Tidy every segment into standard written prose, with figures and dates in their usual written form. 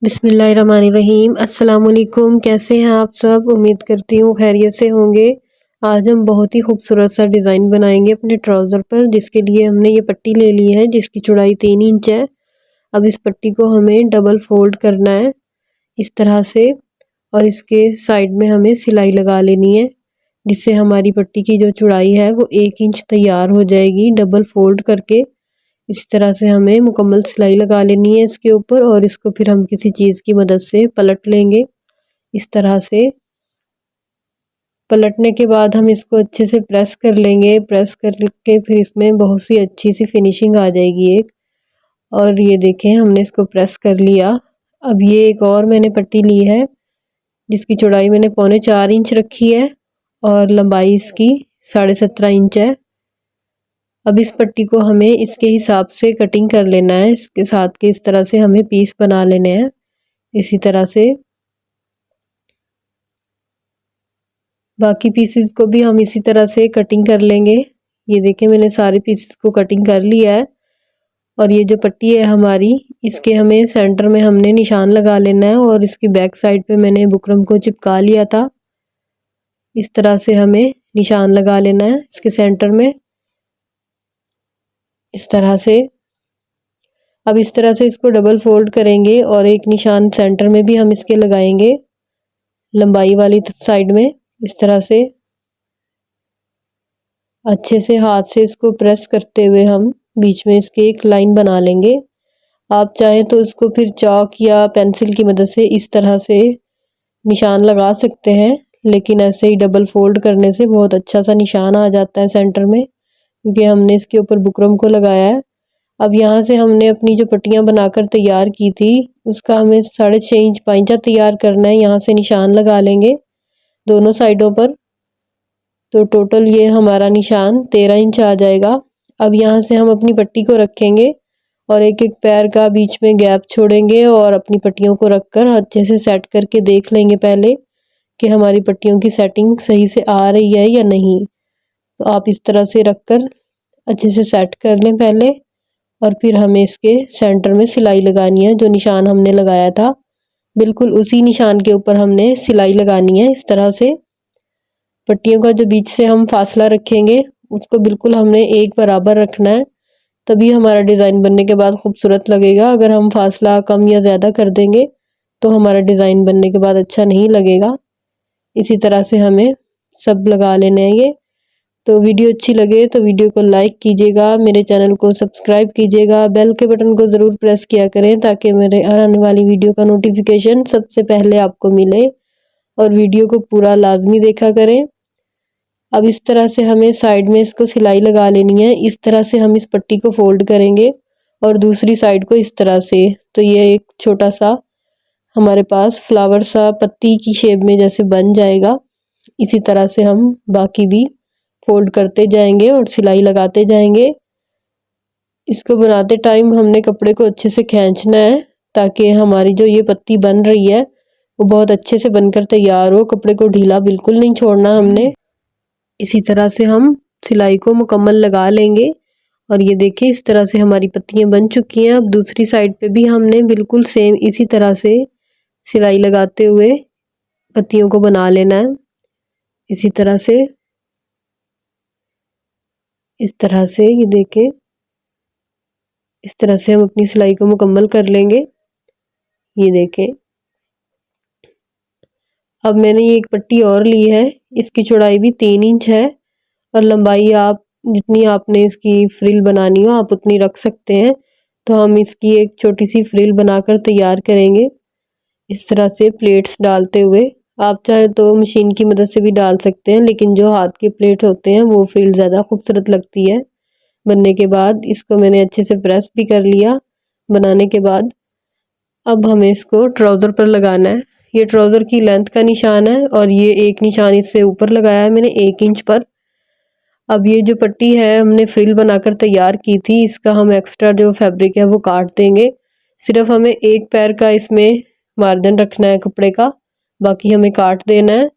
बिस्मिल्लाहिर्रहमानिर्रहीम। अस्सलाम वालेकुम। कैसे हैं आप सब? उम्मीद करती हूँ खैरियत से होंगे। आज हम बहुत ही खूबसूरत सा डिज़ाइन बनाएंगे अपने ट्राउज़र पर, जिसके लिए हमने ये पट्टी ले ली है जिसकी चौड़ाई 3 इंच है। अब इस पट्टी को हमें डबल फोल्ड करना है इस तरह से, और इसके साइड में हमें सिलाई लगा लेनी है, जिससे हमारी पट्टी की जो चौड़ाई है वो 1 इंच तैयार हो जाएगी डबल फोल्ड करके। इसी तरह से हमें मुकम्मल सिलाई लगा लेनी है इसके ऊपर, और इसको फिर हम किसी चीज़ की मदद से पलट लेंगे। इस तरह से पलटने के बाद हम इसको अच्छे से प्रेस कर लेंगे। प्रेस करके फिर इसमें बहुत सी अच्छी सी फिनिशिंग आ जाएगी एक। और ये देखें, हमने इसको प्रेस कर लिया। अब ये एक और मैंने पट्टी ली है जिसकी चौड़ाई मैंने 4.25 इंच रखी है और लंबाई इसकी 17.5 इंच है। अब इस पट्टी को हमें इसके हिसाब से कटिंग कर लेना है। इसके साथ के इस तरह से हमें पीस बना लेने हैं। इसी तरह से बाकी पीसेस को भी हम इसी तरह से कटिंग कर लेंगे। ये देखें, मैंने सारे पीसेस को कटिंग कर लिया है। और ये जो पट्टी है हमारी, इसके हमें सेंटर में हमने निशान लगा लेना है, और इसकी बैक साइड पे मैंने बुकरम को चिपका लिया था। इस तरह से हमें निशान लगा लेना है इसके सेंटर में, इस तरह से। अब इस तरह से इसको डबल फोल्ड करेंगे और एक निशान सेंटर में भी हम इसके लगाएंगे, लंबाई वाली साइड में। इस तरह से अच्छे से हाथ से इसको प्रेस करते हुए हम बीच में इसके एक लाइन बना लेंगे। आप चाहें तो इसको फिर चॉक या पेंसिल की मदद से इस तरह से निशान लगा सकते हैं, लेकिन ऐसे ही डबल फोल्ड करने से बहुत अच्छा सा निशान आ जाता है सेंटर में, क्योंकि हमने इसके ऊपर बुकरम को लगाया है। अब यहाँ से हमने अपनी जो पट्टियाँ बनाकर तैयार की थी उसका हमें 6.5 इंच पाइंचा तैयार करना है। यहाँ से निशान लगा लेंगे दोनों साइडों पर, तो टोटल ये हमारा निशान 13 इंच आ जाएगा। अब यहाँ से हम अपनी पट्टी को रखेंगे और एक एक पैर का बीच में गैप छोड़ेंगे और अपनी पट्टियों को रखकर अच्छे से सेट करके देख लेंगे पहले कि हमारी पट्टियों की सेटिंग सही से आ रही है या नहीं। तो आप इस तरह से रखकर अच्छे से सेट कर लें पहले, और फिर हमें इसके सेंटर में सिलाई लगानी है। जो निशान हमने लगाया था बिल्कुल उसी निशान के ऊपर हमने सिलाई लगानी है। इस तरह से पट्टियों का जो बीच से हम फासला रखेंगे उसको बिल्कुल हमने एक बराबर रखना है, तभी हमारा डिज़ाइन बनने के बाद खूबसूरत लगेगा। अगर हम फासला कम या ज़्यादा कर देंगे तो हमारा डिज़ाइन बनने के बाद अच्छा नहीं लगेगा। इसी तरह से हमें सब लगा लेने हैं ये। तो वीडियो अच्छी लगे तो वीडियो को लाइक कीजिएगा, मेरे चैनल को सब्सक्राइब कीजिएगा, बेल के बटन को ज़रूर प्रेस किया करें ताकि मेरे आने वाली वीडियो का नोटिफिकेशन सबसे पहले आपको मिले, और वीडियो को पूरा लाजमी देखा करें। अब इस तरह से हमें साइड में इसको सिलाई लगा लेनी है। इस तरह से हम इस पट्टी को फोल्ड करेंगे और दूसरी साइड को इस तरह से, तो ये एक छोटा सा हमारे पास फ्लावर सा पत्ती की शेप में जैसे बन जाएगा। इसी तरह से हम बाकी भी फोल्ड करते जाएंगे और सिलाई लगाते जाएंगे। इसको बनाते टाइम हमने कपड़े को अच्छे से खींचना है ताकि हमारी जो ये पत्ती बन रही है वो बहुत अच्छे से बनकर तैयार हो। कपड़े को ढीला बिल्कुल नहीं छोड़ना हमने। इसी तरह से हम सिलाई को मुकम्मल लगा लेंगे, और ये देखिए इस तरह से हमारी पत्तियां बन चुकी हैं। अब दूसरी साइड पे भी हमने बिल्कुल सेम इसी तरह से सिलाई लगाते हुए पत्तियों को बना लेना है। इसी तरह से, इस तरह से ये देखें, इस तरह से हम अपनी सिलाई को मुकम्मल कर लेंगे। ये देखें, अब मैंने ये एक पट्टी और ली है, इसकी चौड़ाई भी 3 इंच है और लंबाई आप जितनी आपने इसकी फ्रिल बनानी हो आप उतनी रख सकते हैं। तो हम इसकी एक छोटी सी फ्रिल बनाकर तैयार करेंगे इस तरह से प्लेट्स डालते हुए। आप चाहे तो मशीन की मदद से भी डाल सकते हैं, लेकिन जो हाथ के प्लेट होते हैं वो फ्रिल ज़्यादा खूबसूरत लगती है बनने के बाद। इसको मैंने अच्छे से प्रेस भी कर लिया बनाने के बाद। अब हमें इसको ट्राउज़र पर लगाना है। ये ट्राउज़र की लेंथ का निशान है और ये एक निशान इससे ऊपर लगाया है मैंने 1 इंच पर। अब ये जो पट्टी है हमने फ्रिल बनाकर तैयार की थी, इसका हम एक्स्ट्रा जो फैब्रिक है वो काट देंगे। सिर्फ हमें एक पैर का इसमें मार्जिन रखना है कपड़े का, बाकी हमें काट देना है।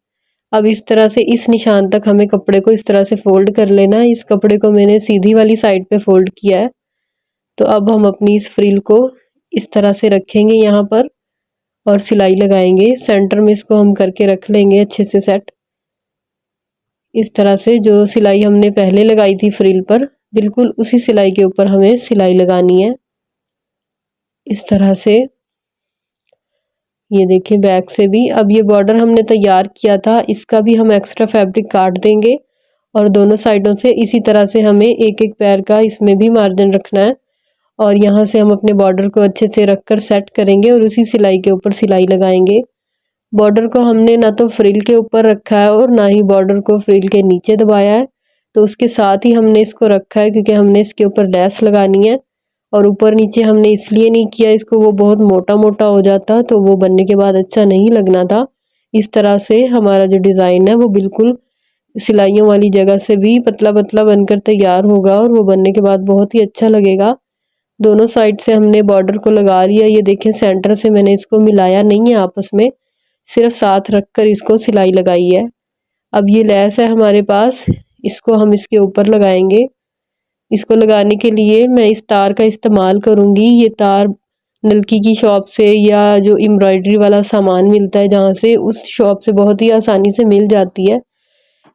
अब इस तरह से इस निशान तक हमें कपड़े को इस तरह से फोल्ड कर लेना है। इस कपड़े को मैंने सीधी वाली साइड पे फोल्ड किया है। तो अब हम अपनी इस फ्रिल को इस तरह से रखेंगे यहाँ पर, और सिलाई लगाएंगे। सेंटर में इसको हम करके रख लेंगे अच्छे से सेट। इस तरह से जो सिलाई हमने पहले लगाई थी फ्रिल पर, बिल्कुल उसी सिलाई के ऊपर हमें सिलाई लगानी है। इस तरह से ये देखिए बैक से भी। अब ये बॉर्डर हमने तैयार किया था, इसका भी हम एक्स्ट्रा फैब्रिक काट देंगे और दोनों साइडों से इसी तरह से हमें एक एक पैर का इसमें भी मार्जिन रखना है। और यहाँ से हम अपने बॉर्डर को अच्छे से रखकर सेट करेंगे और उसी सिलाई के ऊपर सिलाई लगाएंगे। बॉर्डर को हमने ना तो फ्रिल के ऊपर रखा है और ना ही बॉर्डर को फ्रिल के नीचे दबाया है, तो उसके साथ ही हमने इसको रखा है क्योंकि हमने इसके ऊपर लेस लगानी है। और ऊपर नीचे हमने इसलिए नहीं किया इसको, वो बहुत मोटा मोटा हो जाता तो वो बनने के बाद अच्छा नहीं लगना था। इस तरह से हमारा जो डिज़ाइन है वो बिल्कुल सिलाइयों वाली जगह से भी पतला पतला बनकर तैयार होगा और वो बनने के बाद बहुत ही अच्छा लगेगा। दोनों साइड से हमने बॉर्डर को लगा लिया। ये देखें सेंटर से मैंने इसको मिलाया नहीं है आपस में, सिर्फ साथ रखकर इसको सिलाई लगाई है। अब ये लेस है हमारे पास, इसको हम इसके ऊपर लगाएंगे। इसको लगाने के लिए मैं इस तार का इस्तेमाल करूँगी। ये तार नलकी की शॉप से या जो एम्ब्रॉयडरी वाला सामान मिलता है जहाँ से, उस शॉप से बहुत ही आसानी से मिल जाती है।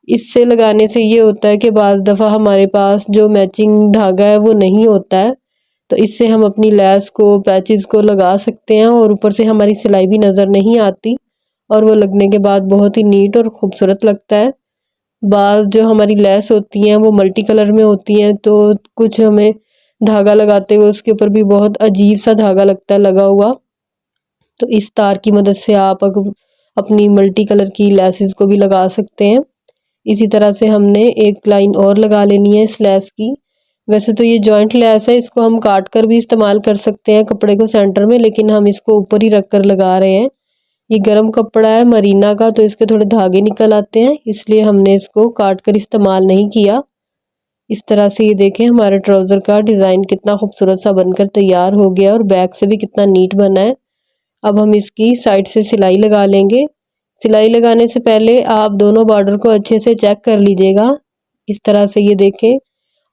इससे लगाने से ये होता है कि बाज़ दफ़ा हमारे पास जो मैचिंग धागा है वो नहीं होता है, तो इससे हम अपनी लेस को पैचेस को लगा सकते हैं और ऊपर से हमारी सिलाई भी नज़र नहीं आती और वो लगने के बाद बहुत ही नीट और ख़ूबसूरत लगता है। बाज़ जो हमारी लेस होती हैं वो मल्टी कलर में होती हैं, तो कुछ हमें धागा लगाते हुए उसके ऊपर भी बहुत अजीब सा धागा लगता है लगा हुआ। तो इस तार की मदद से आप अपनी मल्टी कलर की लेसेस को भी लगा सकते हैं। इसी तरह से हमने एक लाइन और लगा लेनी है इस लेस की। वैसे तो ये जॉइंट लेस है, इसको हम काट कर भी इस्तेमाल कर सकते हैं कपड़े को सेंटर में, लेकिन हम इसको ऊपर ही रख कर लगा रहे हैं। ये गर्म कपड़ा है मरीना का, तो इसके थोड़े धागे निकल आते हैं, इसलिए हमने इसको काट कर इस्तेमाल नहीं किया। इस तरह से ये देखें हमारे ट्राउज़र का डिज़ाइन कितना खूबसूरत सा बनकर तैयार हो गया और बैक से भी कितना नीट बना है। अब हम इसकी साइड से सिलाई लगा लेंगे। सिलाई लगाने से पहले आप दोनों बॉर्डर को अच्छे से चेक कर लीजिएगा। इस तरह से ये देखें,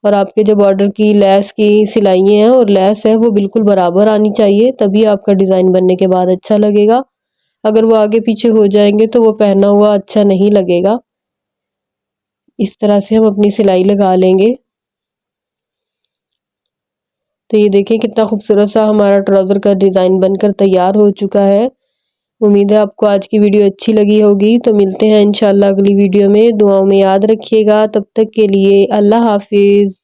और आपके जो बॉर्डर की लेस की सिलाइयाँ हैं और लेस है वो बिल्कुल बराबर आनी चाहिए, तभी आपका डिज़ाइन बनने के बाद अच्छा लगेगा। अगर वो आगे पीछे हो जाएंगे तो वो पहना हुआ अच्छा नहीं लगेगा। इस तरह से हम अपनी सिलाई लगा लेंगे। तो ये देखें कितना खूबसूरत सा हमारा ट्राउज़र का डिज़ाइन बनकर तैयार हो चुका है। उम्मीद है आपको आज की वीडियो अच्छी लगी होगी। तो मिलते हैं इंशाल्लाह अगली वीडियो में। दुआओं में याद रखिएगा। तब तक के लिए अल्लाह हाफिज़।